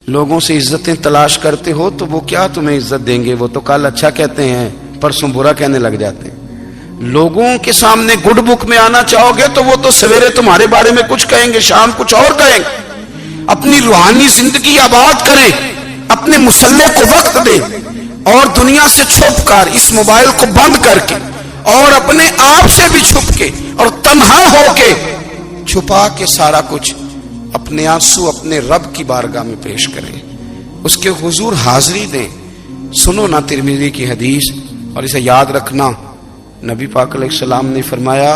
لوگوں سے عزتیں تلاش کرتے ہو تو وہ کیا تمہیں عزت دیں گے؟ وہ تو کل اچھا کہتے ہیں پرسوں برا کہنے لگ جاتے ہیں۔ لوگوں کے سامنے گڈ بک میں آنا چاہو گے تو وہ تو سویرے تمہارے بارے میں کچھ کہیں گے، شام کچھ اور کہیں گے۔ اپنی روحانی زندگی آباد کریں، اپنے مسلح کو وقت دیں، اور دنیا سے چھپ کر اس موبائل کو بند کر کے اور اپنے آپ سے بھی چھپ کے اور تنہا ہو کے چھپا کے سارا کچھ اپنے آنسو اپنے رب کی بارگاہ میں پیش کریں، اس کے حضور حاضری دیں۔ سنو نا ترمذی کی حدیث، اور اسے یاد رکھنا، نبی پاک علیہ السلام نے فرمایا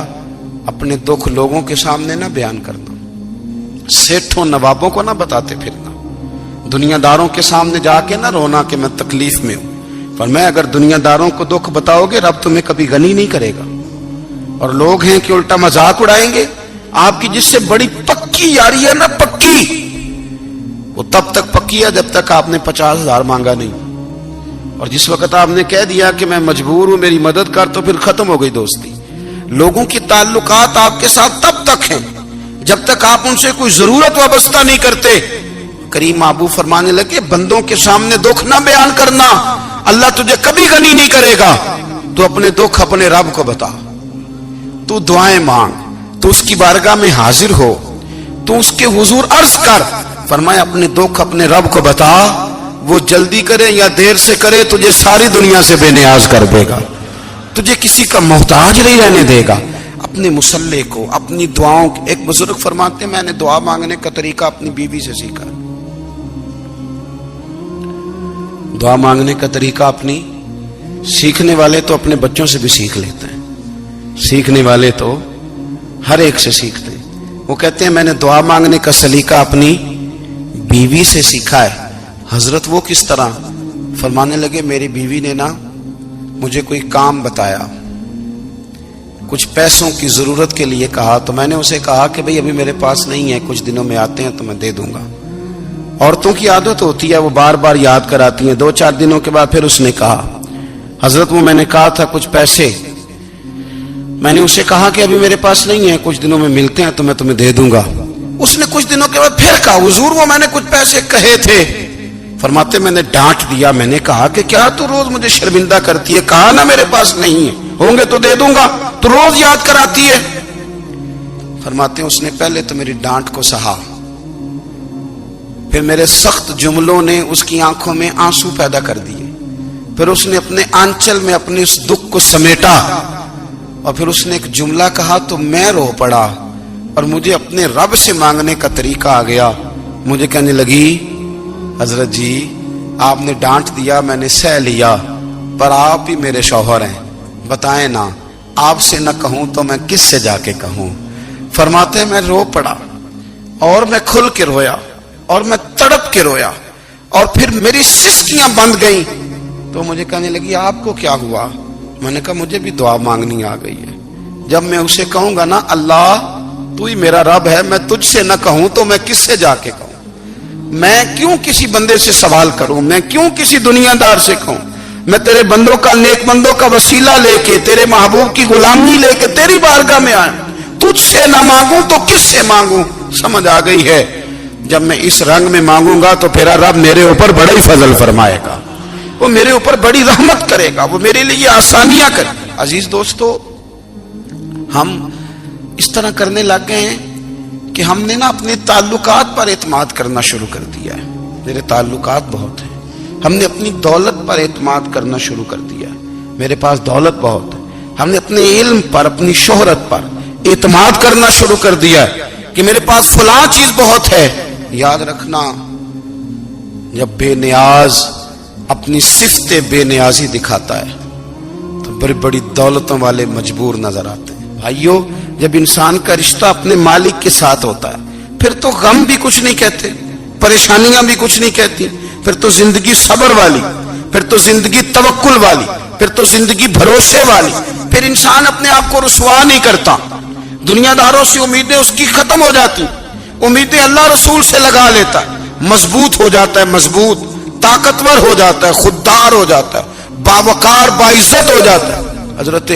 اپنے دکھ لوگوں کے سامنے نہ بیان کرنا، سیٹھوں نوابوں کو نہ بتاتے پھرنا، دنیا داروں کے سامنے جا کے نہ رونا کہ میں تکلیف میں ہوں۔ فرمایا اگر دنیا داروں کو دکھ بتاؤ گے رب تمہیں کبھی غنی نہیں کرے گا۔ اور لوگ ہیں کہ الٹا مذاق اڑائیں گے آپ کی، جس سے بڑی پکی یاری ہے نا، پکی، وہ تب تک پکی ہے جب تک آپ نے 50,000 مانگا نہیں، اور جس وقت آپ نے کہہ دیا کہ میں مجبور ہوں میری مدد کر، تو پھر ختم ہو گئی دوستی۔ لوگوں کی تعلقات آپ کے ساتھ تب تک ہیں جب تک آپ ان سے کوئی ضرورت وابستہ نہیں کرتے۔ کریم محبوب فرمانے لگے بندوں کے سامنے دکھ نہ بیان کرنا، اللہ تجھے کبھی غنی نہیں کرے گا۔ تو اپنے دکھ اپنے رب کو بتا، تو دعائیں مانگ، تو اس کی بارگاہ میں حاضر ہو، تو اس کے حضور عرض کر۔ فرمایا اپنے دکھ اپنے رب کو بتا، وہ جلدی کرے یا دیر سے کرے تجھے ساری دنیا سے بے نیاز کر دے گا، تجھے کسی کا محتاج نہیں رہنے دے گا۔ اپنے مسلح کو، اپنی دعاؤں، ایک بزرگ فرماتے ہیں میں نے دعا مانگنے کا طریقہ اپنی بیوی سے سیکھا، دعا مانگنے کا طریقہ اپنی، سیکھنے والے تو اپنے بچوں سے بھی سیکھ لیتے ہیں، سیکھنے والے تو ہر ایک سے سیکھتے ہیں۔ وہ کہتے ہیں میں نے دعا مانگنے کا سلیقہ اپنی بیوی سے سیکھا ہے۔ حضرت وہ کس طرح؟ فرمانے لگے میری بیوی نے نا مجھے کوئی کام بتایا، کچھ پیسوں کی ضرورت کے لیے کہا، تو میں نے اسے کہا کہ بھئی ابھی میرے پاس نہیں ہے، کچھ دنوں میں آتے ہیں تو میں دے دوں گا۔ عورتوں کی عادت ہوتی ہے وہ بار بار یاد کراتی ہیں، 2-4 دنوں کے بعد پھر اس نے کہا حضرت وہ میں نے کہا تھا کچھ پیسے، میں نے اسے کہا کہ ابھی میرے پاس نہیں ہے، کچھ دنوں میں ملتے ہیں تو میں تمہیں دے دوں گا۔ اس نے کچھ دنوں کے بعد پھر کہا حضور وہ میں نے کچھ پیسے کہے تھے۔ فرماتے میں نے ڈانٹ دیا، میں نے کہا کہ کیا تو روز مجھے شرمندہ کرتی ہے، کہا نا میرے پاس نہیں ہے، ہوں گے تو دے دوں گا، تو روز یاد کراتی ہے۔ فرماتے ہیں اس نے پہلے تو میری ڈانٹ کو سہا، پھر میرے سخت جملوں نے اس کی آنکھوں میں آنسو پیدا کر دیے، پھر اس نے اپنے آنچل میں اپنے اس دکھ کو سمیٹا، اور پھر اس نے ایک جملہ کہا تو میں رو پڑا، اور مجھے اپنے رب سے مانگنے کا طریقہ آ گیا۔ مجھے کہنے لگی حضرت جی آپ نے ڈانٹ دیا میں نے سہ لیا، پر آپ ہی میرے شوہر ہیں، بتائیں نا آپ سے نہ کہوں تو میں کس سے جا کے کہوں۔ فرماتے ہیں میں رو پڑا، اور میں کھل کے رویا، اور میں تڑپ کے رویا، اور پھر میری سسکیاں بند گئیں۔ تو مجھے کہنے لگی آپ کو کیا ہوا؟ میں نے کہا مجھے بھی دعا مانگنی آ گئی ہے، جب میں اسے کہوں گا نا اللہ تو ہی میرا رب ہے، میں تجھ سے نہ کہوں تو میں کس سے جا کے کہوں؟ میں کیوں کسی بندے سے سوال کروں؟ میں کیوں کسی دنیا دار سے کہوں؟ میں تیرے بندوں کا، نیک بندوں کا وسیلہ لے کے، تیرے محبوب کی غلامی لے کے تیری بارگاہ میں آیا، تجھ سے نہ مانگوں تو کس سے مانگوں؟ سمجھ آ گئی ہے جب میں اس رنگ میں مانگوں گا تو پھر رب میرے اوپر بڑا ہی فضل فرمائے گا، وہ میرے اوپر بڑی رحمت کرے گا، وہ میرے لیے آسانیاں کرے گا۔ عزیز دوستو ہم اس طرح کرنے لگ گئے ہیں کہ ہم نے نا اپنے تعلقات پر اعتماد کرنا شروع کر دیا ہے۔ میرے تعلقات بہت ہیں، ہم نے اپنی دولت پر اعتماد کرنا شروع کر دیا ہے، میرے پاس دولت بہت ہے۔ ہم نے اپنے علم پر، اپنی شہرت پر اعتماد کرنا شروع کر دیا ہے کہ میرے پاس فلاں چیز بہت ہے۔ یاد رکھنا جب بے نیاز اپنی صفت بے نیازی دکھاتا ہے تو بڑی بڑی دولتوں والے مجبور نظر آتے ہیں۔ بھائیو جب انسان کا رشتہ اپنے مالک کے ساتھ ہوتا ہے پھر تو غم بھی کچھ نہیں کہتے، پریشانیاں بھی کچھ نہیں کہتی، پھر تو زندگی صبر والی، پھر تو زندگی توکل والی، پھر تو زندگی بھروسے والی، پھر انسان اپنے آپ کو رسوا نہیں کرتا، دنیا داروں سے امیدیں اس کی ختم ہو جاتی، امیدیں اللہ رسول سے لگا لیتا ہے، مضبوط ہو جاتا ہے، مضبوط، طاقتور ہو جاتا ہے، خوددار ہو جاتا ہے، باوقار باعزت ہو جاتا ہے۔ حضرت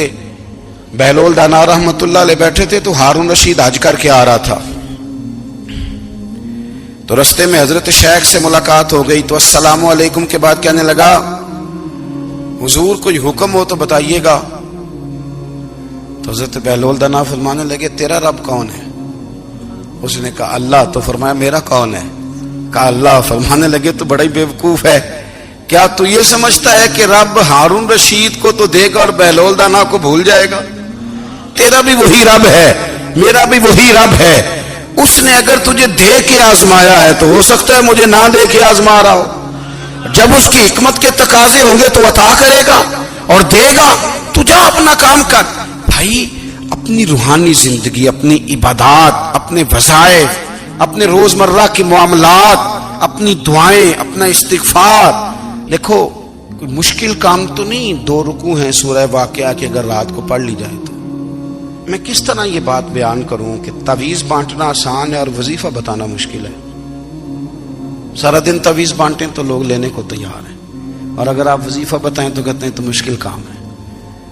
بہلول دانا رحمت اللہ علیہ بیٹھے تھے تو ہارون رشید حج کر کے آ رہا تھا، تو رستے میں حضرت شیخ سے ملاقات ہو گئی تو السلام علیکم کے بعد کہنے لگا حضور کوئی حکم ہو تو بتائیے گا. تو حضرت بہلول دانا فرمانے لگے تیرا رب کون ہے؟ اس نے کہا اللہ. تو فرمایا میرا کون ہے؟ کہا اللہ. فرمانے لگے تو بڑا ہی بیوقوف ہے، کیا تو یہ سمجھتا ہے کہ رب ہارون رشید کو تو دے گا اور بہلول دانا کو بھول جائے گا؟ تیرا بھی وہی رب ہے، میرا بھی وہی رب ہے. اس نے اگر تجھے دے کے آزمایا ہے تو ہو سکتا ہے مجھے نہ دے کے آزما رہا ہو. جب اس کی حکمت کے تقاضے ہوں گے تو عطا کرے گا اور دے گا. تو جا اپنا کام کر. بھائی اپنی روحانی زندگی، اپنی عبادات، اپنے وظائف، اپنے روزمرہ کے معاملات، اپنی دعائیں، اپنا استغفار. دیکھو کوئی مشکل کام تو نہیں 2 رکوع ہیں سورہ واقعہ کہ اگر رات کو پڑھ لی جائے تو. میں کس طرح یہ بات بیان کروں کہ تعویذ بانٹنا آسان ہے اور وظیفہ بتانا مشکل ہے. سارا دن تعویذ بانٹیں تو لوگ لینے کو تیار ہیں، اور اگر آپ وظیفہ بتائیں تو کہتے ہیں تو مشکل کام ہے.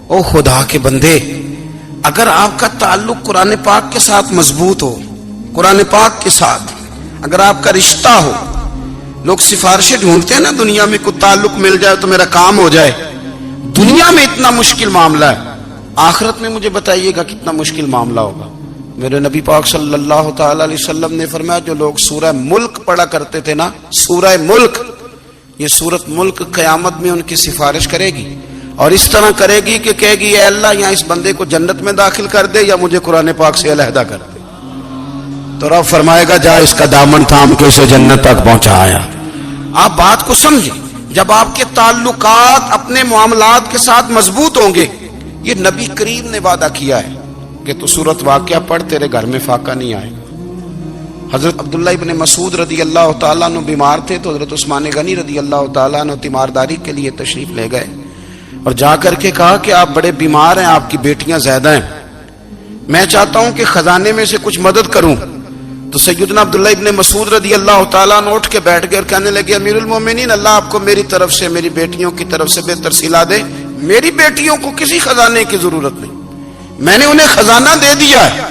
او خدا کے بندے، اگر آپ کا تعلق قرآن پاک کے ساتھ مضبوط ہو، قرآن پاک کے ساتھ اگر آپ کا رشتہ ہو، لوگ سفارشیں ڈھونڈتے ہیں نا دنیا میں، کوئی تعلق مل جائے تو میرا کام ہو جائے. دنیا میں اتنا مشکل معاملہ ہے، آخرت میں مجھے بتائیے گا کتنا مشکل معاملہ ہوگا. میرے نبی پاک صلی اللہ تعالی علیہ وسلم نے فرمایا جو لوگ سورہ ملک پڑھا کرتے تھے نا، سورہ ملک، یہ سورت ملک قیامت میں ان کی سفارش کرے گی، اور اس طرح کرے گی کہ کہے گی اے اللہ یا اس بندے کو جنت میں داخل کر دے یا مجھے قرآن پاک سے علیحدہ کر دے. تو رب فرمائے گا جا اس کا دامن تھام کے اسے جنت تک پہنچایا. آپ بات کو سمجھیں، جب آپ کے تعلقات اپنے معاملات کے ساتھ مضبوط ہوں گے. یہ نبی کریم نے وعدہ کیا ہے کہ تو سورت واقعہ پڑھ تیرے گھر میں فاقہ نہیں آئے گا. حضرت عبداللہ ابن مسعود رضی اللہ تعالیٰ عنہ بیمار تھے تو حضرت عثمان غنی رضی اللہ تعالیٰ عنہ تیمارداری کے لیے تشریف لے گئے اور جا کر کے کہا کہ آپ بڑے بیمار ہیں، آپ کی بیٹیاں زیادہ ہیں، میں چاہتا ہوں کہ خزانے میں سے کچھ مدد کروں. تو سیدنا عبداللہ ابن مسعود رضی اللہ تعالیٰ عنہ اٹھ کے بیٹھ گئے اور کہنے لگے امیر المومنین، اللہ آپ کو میری طرف سے، میری بیٹیوں کی طرف سے بہتر صلہ دے. میری بیٹیوں کو کسی خزانے کی ضرورت نہیں، میں نے انہیں خزانہ دے دیا ہے.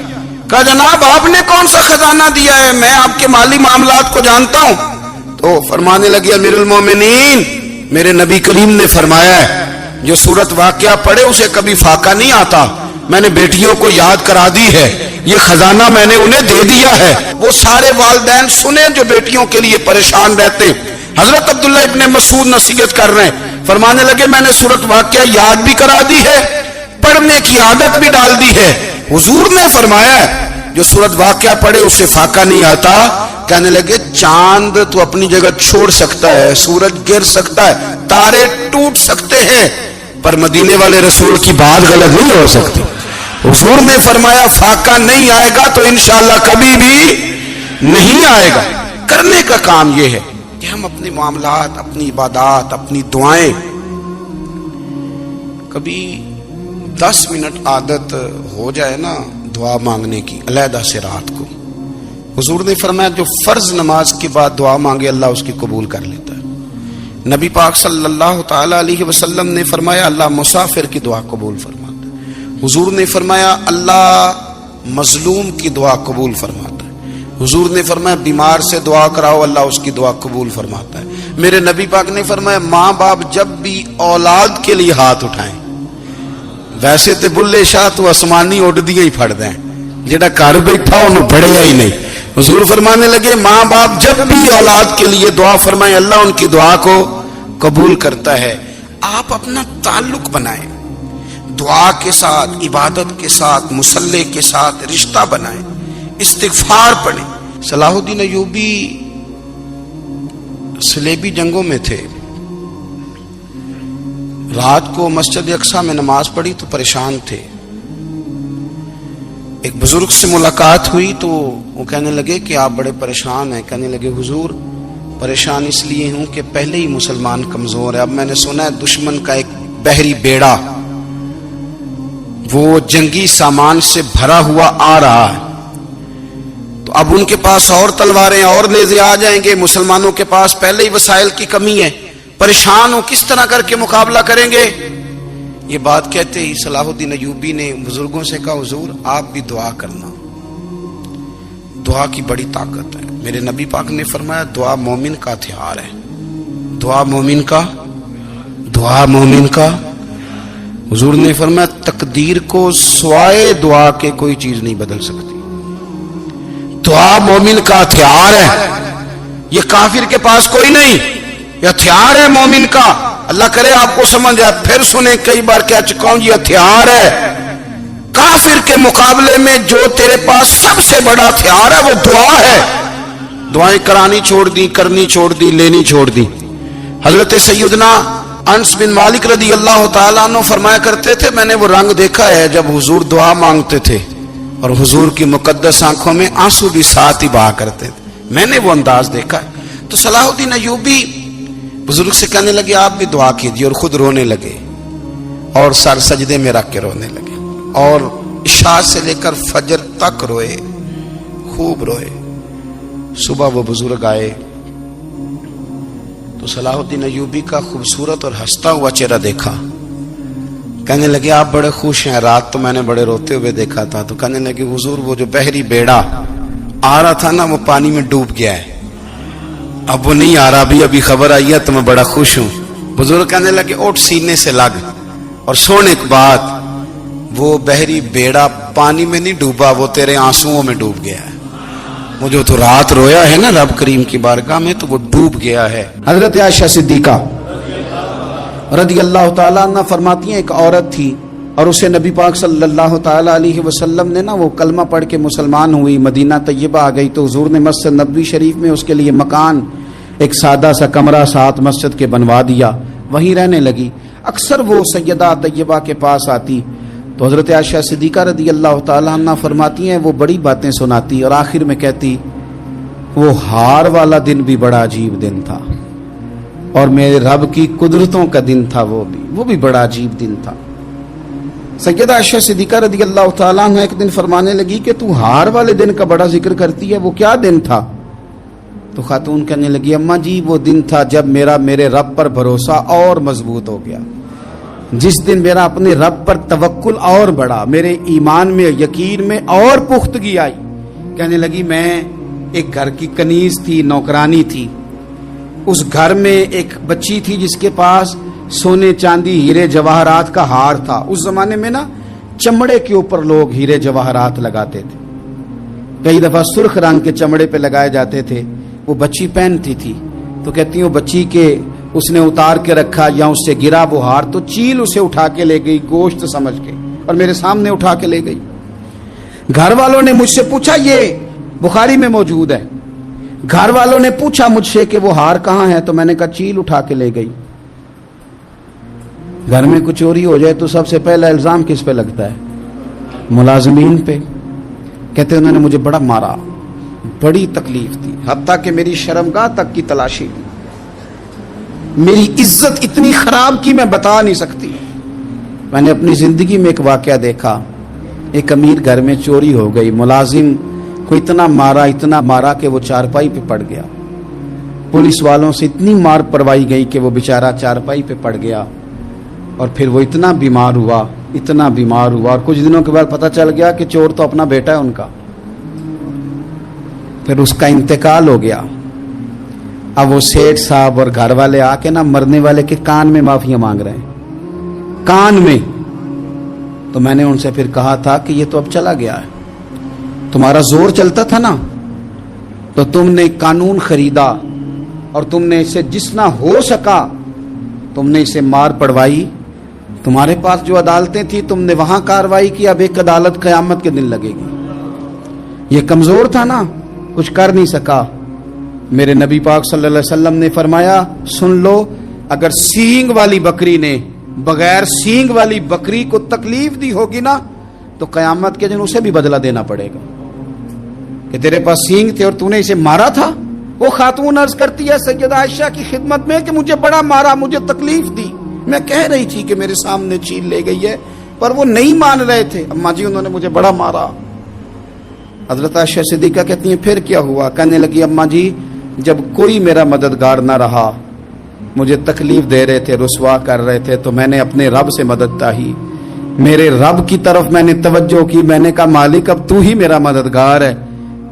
کہا جناب آپ نے کون سا خزانہ دیا ہے، میں آپ کے مالی معاملات کو جانتا ہوں. تو فرمانے لگے امیر المومنین، میرے نبی کریم نے فرمایا ہے جو سورت واقعہ پڑھے اسے کبھی فاقہ نہیں آتا. میں نے بیٹیوں کو یاد کرا دی ہے، یہ خزانہ میں نے انہیں دے دیا ہے. وہ سارے والدین سنیں جو بیٹیوں کے لیے پریشان رہتے. حضرت عبداللہ ابن مسعود نصیحت کر رہے ہیں، فرمانے لگے میں نے سورت واقعہ یاد بھی کرا دی ہے، پڑھنے کی عادت بھی ڈال دی ہے. حضور نے فرمایا ہے جو سورت واقعہ پڑھے اسے فاقہ نہیں آتا. کہنے لگے چاند تو اپنی جگہ چھوڑ سکتا ہے، سورج گر سکتا ہے، تارے ٹوٹ سکتے ہیں، پر مدینے والے رسول کی بات غلط نہیں ہو سکتی. حضور نے فرمایا فاقہ نہیں آئے گا تو انشاءاللہ کبھی بھی نہیں آئے گا. کرنے کا کام یہ ہے کہ ہم اپنے معاملات، اپنی عبادات، اپنی دعائیں، کبھی 10 منٹ عادت ہو جائے نا دعا مانگنے کی علیحدہ سے رات کو. حضور نے فرمایا جو فرض نماز کے بعد دعا مانگے اللہ اس کی قبول کر لیتا ہے. نبی پاک صلی اللہ تعالی علیہ وسلم نے فرمایا اللہ مسافر کی دعا قبول فرماتا ہے. حضور نے فرمایا اللہ مظلوم کی دعا قبول فرماتا ہے. حضور نے فرمایا بیمار سے دعا کراؤ اللہ اس کی دعا قبول فرماتا ہے. میرے نبی پاک نے فرمایا ماں باپ جب بھی اولاد کے لیے ہاتھ اٹھائیں، ویسے تے بلے شاہ تو آسمانی اڈ دیا ہی پھڑ دیں، جڑا گھر بیٹھا انہوں بڑھیا ہی نہیں. حضور فرمانے لگے ماں باپ جب بھی اولاد کے لیے دعا فرمائیں اللہ ان کی دعا کو قبول کرتا ہے. آپ اپنا تعلق بنائیں دعا کے ساتھ، عبادت کے ساتھ، مصلی کے ساتھ رشتہ بنائیں، استغفار پڑھیں. صلاح الدین ایوبی صلیبی جنگوں میں تھے، رات کو مسجد اقصی میں نماز پڑھی تو پریشان تھے. ایک بزرگ سے ملاقات ہوئی تو وہ کہنے لگے کہ آپ بڑے پریشان ہیں. کہنے لگے حضور پریشان اس لیے ہوں کہ پہلے ہی مسلمان کمزور ہے، اب میں نے سنا ہے دشمن کا ایک بحری بیڑا وہ جنگی سامان سے بھرا ہوا آ رہا ہے، تو اب ان کے پاس اور تلواریں اور نیزے آ جائیں گے، مسلمانوں کے پاس پہلے ہی وسائل کی کمی ہے، پریشان ہو کس طرح کر کے مقابلہ کریں گے. یہ بات کہتے ہی صلاح الدین ایوبی نے بزرگوں سے کہا حضور آپ بھی دعا کرنا. دعا کی بڑی طاقت ہے. میرے نبی پاک نے فرمایا دعا مومن کا ہتھیار ہے. دعا مومن کا حضور نے فرمایا تقدیر کو سوائے دعا کے کوئی چیز نہیں بدل سکتی. دعا مومن کا ہتھیار ہے. یہ کافر کے پاس کوئی نہیں، یہ ہتھیار ہے مومن کا. اللہ کرے آپ کو سمجھ آئے. پھر سنیں کئی بار کہہ چکا ہوں، یہ ہتھیار ہے. کافر کے مقابلے میں جو تیرے پاس سب سے بڑا ہتھیار ہے وہ دعا ہے. دعائیں کرانی چھوڑ دی، کرنی چھوڑ دی، لینی چھوڑ دی. حضرت سیدنا انس بن مالک رضی اللہ تعالیٰ عنہ فرمایا کرتے تھے میں نے وہ رنگ دیکھا ہے جب حضور دعا مانگتے تھے اور حضور کی مقدس آنکھوں میں آنسو بھی ساتھ ہی بہا کرتے تھے. میں نے وہ انداز دیکھا ہے. تو صلاح الدین ایوبی بزرگ سے کہنے لگے آپ بھی دعا کیجیے، اور خود رونے لگے اور سر سجدے میں رکھ کے رونے لگے اور عشاء سے لے کر فجر تک روئے، خوب روئے. صبح وہ بزرگ آئے تو صلاح الدین ایوبی کا خوبصورت اور ہنستا ہوا چہرہ دیکھا. کہنے لگے آپ بڑے خوش ہیں، رات تو میں نے بڑے روتے ہوئے دیکھا تھا. تو کہنے لگے حضور وہ جو بحری بیڑا آ رہا تھا نا وہ پانی میں ڈوب گیا ہے، اب وہ نہیں آ رہا. ابھی خبر آئی ہے تو میں بڑا خوش ہوں. بزرگ کہنے لگے اٹھ سینے سے لگ اور سن ایک بات، وہ بحری بیڑا پانی میں نہیں ڈوبا، وہ تیرے آنسوؤں میں ڈوب گیا ہے. وہ جو تو رات رویا ہے نا رب کریم کی بارگاہ میں تو وہ ڈوب گیا ہے. حضرت عائشہ صدیقہ رضی اللہ تعالیٰ عنہ فرماتی ہیں ایک عورت تھی اور اسے نبی پاک صلی اللہ تعالیٰ علیہ وسلم نے نا وہ کلمہ پڑھ کے مسلمان ہوئی، مدینہ طیبہ آ گئی تو حضور نے مسجد نبوی شریف میں اس کے لیے مکان ایک سادہ سا کمرہ ساتھ مسجد کے بنوا دیا، وہیں رہنے لگی. اکثر وہ سیدہ طیبہ کے پاس آتی تو حضرت عائشہ صدیقہ رضی اللہ تعالیٰ عنہ فرماتی ہیں وہ بڑی باتیں سناتی اور آخر میں کہتی وہ ہار والا دن بھی بڑا عجیب دن تھا اور میرے رب کی قدرتوں کا دن تھا، وہ بھی بڑا عجیب دن تھا. سیدہ عائشہ صدیقہ رضی اللہ تعالیٰ عنہ ایک دن فرمانے لگی کہ تو ہار والے دن کا بڑا ذکر کرتی ہے، وہ کیا دن تھا؟ تو خاتون کہنے لگی اماں جی وہ دن تھا جب میرے رب پر بھروسہ اور مضبوط ہو گیا، جس دن میرا اپنے رب پر توکل اور بڑھا، میرے ایمان میں یقین میں اور پختگی آئی. کہنے لگی میں ایک گھر کی کنیز تھی، نوکرانی تھی، اس گھر میں ایک بچی تھی جس کے پاس سونے چاندی ہیرے جواہرات کا ہار تھا. اس زمانے میں نا چمڑے کے اوپر لوگ ہیرے جواہرات لگاتے تھے، کئی دفعہ سرخ رنگ کے چمڑے پہ لگائے جاتے تھے. وہ بچی پہنتی تھی تو کہتی ہوں بچی کے اس نے اتار کے رکھا یا اس سے گرا وہ ہار تو چیل اسے اٹھا کے لے گئی گوشت سمجھ کے اور میرے سامنے اٹھا کے لے گئی. گھر والوں نے مجھ سے پوچھا، یہ بخاری میں موجود ہے، گھر والوں نے پوچھا مجھ سے کہ وہ ہار کہاں ہے تو میں نے کہا چیل اٹھا کے لے گئی. گھر میں کچھ چوری ہو جائے تو سب سے پہلا الزام کس پہ لگتا ہے؟ ملازمین پہ. کہتے انہوں نے مجھے بڑا مارا، بڑی تکلیف تھی، حتیٰ کہ میری شرمگاہ تک کی تلاشی دی، میری عزت اتنی خراب کی میں بتا نہیں سکتی. میں نے اپنی زندگی میں ایک واقعہ دیکھا، ایک امیر گھر میں چوری ہو گئی، ملازم کو اتنا مارا کہ وہ چارپائی پہ پڑ گیا. پولیس والوں سے اتنی مار پروائی گئی کہ وہ بیچارہ چارپائی پہ پڑ گیا اور پھر وہ اتنا بیمار ہوا اور کچھ دنوں کے بعد پتہ چل گیا کہ چور تو اپنا بیٹا ہے ان کا. پھر اس کا انتقال ہو گیا. اب وہ سیٹھ صاحب اور گھر والے آ کے نا مرنے والے کے کان میں معافیاں مانگ رہے ہیں، کان میں. تو میں نے ان سے پھر کہا تھا کہ یہ تو اب چلا گیا ہے، تمہارا زور چلتا تھا نا تو تم نے قانون خریدا اور تم نے اسے جتنا ہو سکا تم نے اسے مار پڑوائی. تمہارے پاس جو عدالتیں تھی تم نے وہاں کاروائی کی، اب ایک عدالت قیامت کے دن لگے گی. یہ کمزور تھا نا، کچھ کر نہیں سکا. میرے نبی پاک صلی اللہ علیہ وسلم نے فرمایا سن لو، اگر سینگ والی بکری نے بغیر سینگ والی بکری کو تکلیف دی ہوگی نا تو قیامت کے دن اسے بھی بدلہ دینا پڑے گا کہ تیرے پاس سینگ تھے اور تو نے اسے مارا تھا. وہ خاتون عرض کرتی ہے سیدہ عائشہ کی خدمت میں کہ مجھے بڑا مارا، مجھے تکلیف دی، میں کہہ رہی تھی کہ میرے سامنے چیل لے گئی ہے پر وہ نہیں مان رہے تھے. اماں جی انہوں نے مجھے بڑا مارا. حضرت عائشہ صدیقہ کہتی ہیں پھر کیا ہوا؟ کہنے لگی اماں جی جب کوئی میرا مددگار نہ رہا، مجھے تکلیف دے رہے تھے، رسوا کر رہے تھے، تو میں نے اپنے رب سے مدد چاہی، میرے رب کی طرف میں نے توجہ کی. میں نے کہا مالک اب تو ہی میرا مددگار ہے،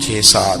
6-7,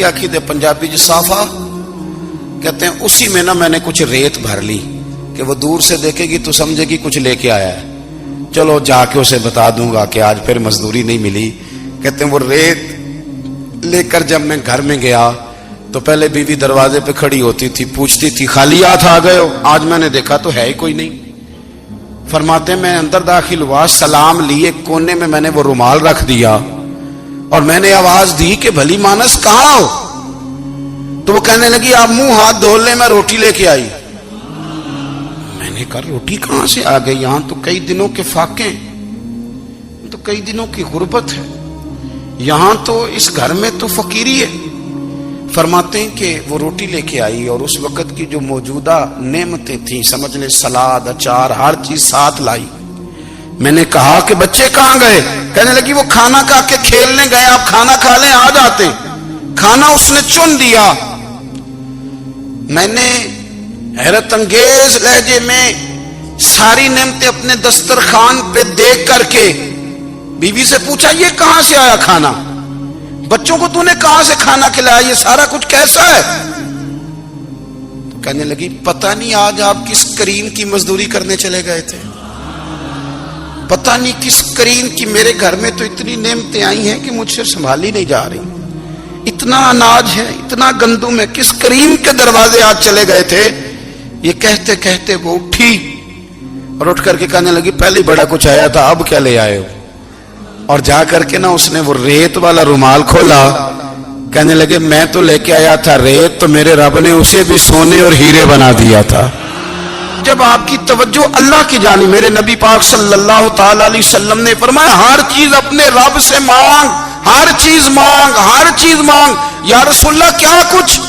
کی آخی دے پنجابی جو صافا کہتے ہیں اسی میں نا میں نے کچھ ریت بھر لی کہ وہ دور سے دیکھے گی تو سمجھے گی کچھ لے کے آیا ہے، چلو جا کے اسے بتا دوں گا کہ آج پھر مزدوری نہیں ملی۔ کہتے ہیں وہ ریت لے کر جب میں گھر میں گیا تو پہلے بیوی دروازے پہ کھڑی ہوتی تھی، پوچھتی تھی خالی ہاتھ آ گئے ہو؟ آج میں نے دیکھا تو ہے ہی کوئی نہیں۔ فرماتے ہیں میں اندر داخل ہوا، سلام لیے، کونے میں نے وہ رومال رکھ دیا اور میں نے آواز دی کہ بھلی مانس کہاں ہو؟ تو وہ کہنے لگی آپ منہ ہاتھ دھو لیں، میں روٹی لے کے آئی۔ میں نے کہا روٹی کہاں سے آ گئی؟ یہاں تو کئی دنوں کے فاقے، تو کئی دنوں کی غربت ہے، یہاں تو اس گھر میں تو فقیری ہے۔ فرماتے ہیں کہ وہ روٹی لے کے آئی اور اس وقت کی جو موجودہ نعمتیں تھیں، سمجھ لیں سلاد، اچار، ہر چیز ساتھ لائی۔ میں نے کہا کہ بچے کہاں گئے؟ کہنے لگی وہ کھانا کھا کے کھیلنے گئے، آپ کھانا کھا لیں آ جاتے۔ کھانا اس نے چن دیا۔ میں نے حیرت انگیز لہجے میں ساری نعمتیں اپنے دسترخوان پہ دیکھ کر کے بیوی سے پوچھا یہ کہاں سے آیا کھانا؟ بچوں کو تو نے کہاں سے کھانا کھلایا؟ یہ سارا کچھ کیسا ہے؟ تو کہنے لگی پتہ نہیں آج آپ کس کریم کی مزدوری کرنے چلے گئے تھے، پتہ نہیں کس کریم کی، میرے گھر میں تو اتنی نعمتیں آئی ہیں کہ مجھ سے سنبھالی نہیں جا رہی، اتنا اناج ہے، اتنا گندم ہے، کس کریم کے دروازے آج چلے گئے تھے؟ یہ کہتے کہتے وہ اٹھی اور اٹھ کر کے کہنے لگی پہلے بڑا کچھ آیا تھا، اب کیا لے آئے ہو؟ اور جا کر کے نا اس نے وہ ریت والا رومال کھولا، کہنے لگے میں تو لے کے آیا تھا ریت، تو میرے رب نے اسے بھی سونے اور ہیرے بنا دیا تھا۔ جب آپ کی توجہ اللہ کی جانب، میرے نبی پاک صلی اللہ تعالی علیہ وسلم نے فرمایا ہر چیز اپنے رب سے مانگ، ہر چیز مانگ، ہر چیز مانگ۔ یا رسول اللہ کیا کچھ؟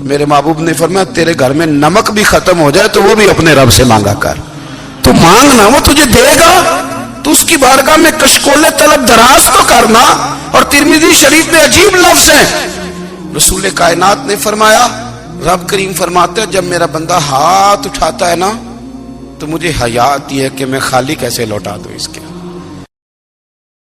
میرے محبوب نے فرمایا تیرے گھر میں نمک بھی ختم ہو جائے تو وہ بھی اپنے رب سے مانگا کر، تو مانگنا وہ تجھے دے گا، تو اس کی بارگاہ میں کشکول طلب دراز تو کرنا۔ اور ترمذی شریف میں عجیب لفظ ہے، رسول کائنات نے فرمایا، رب کریم فرماتا ہے جب میرا بندہ ہاتھ اٹھاتا ہے نا تو مجھے حیا آتی ہے کہ میں خالی کیسے لوٹا دوں اس کے۔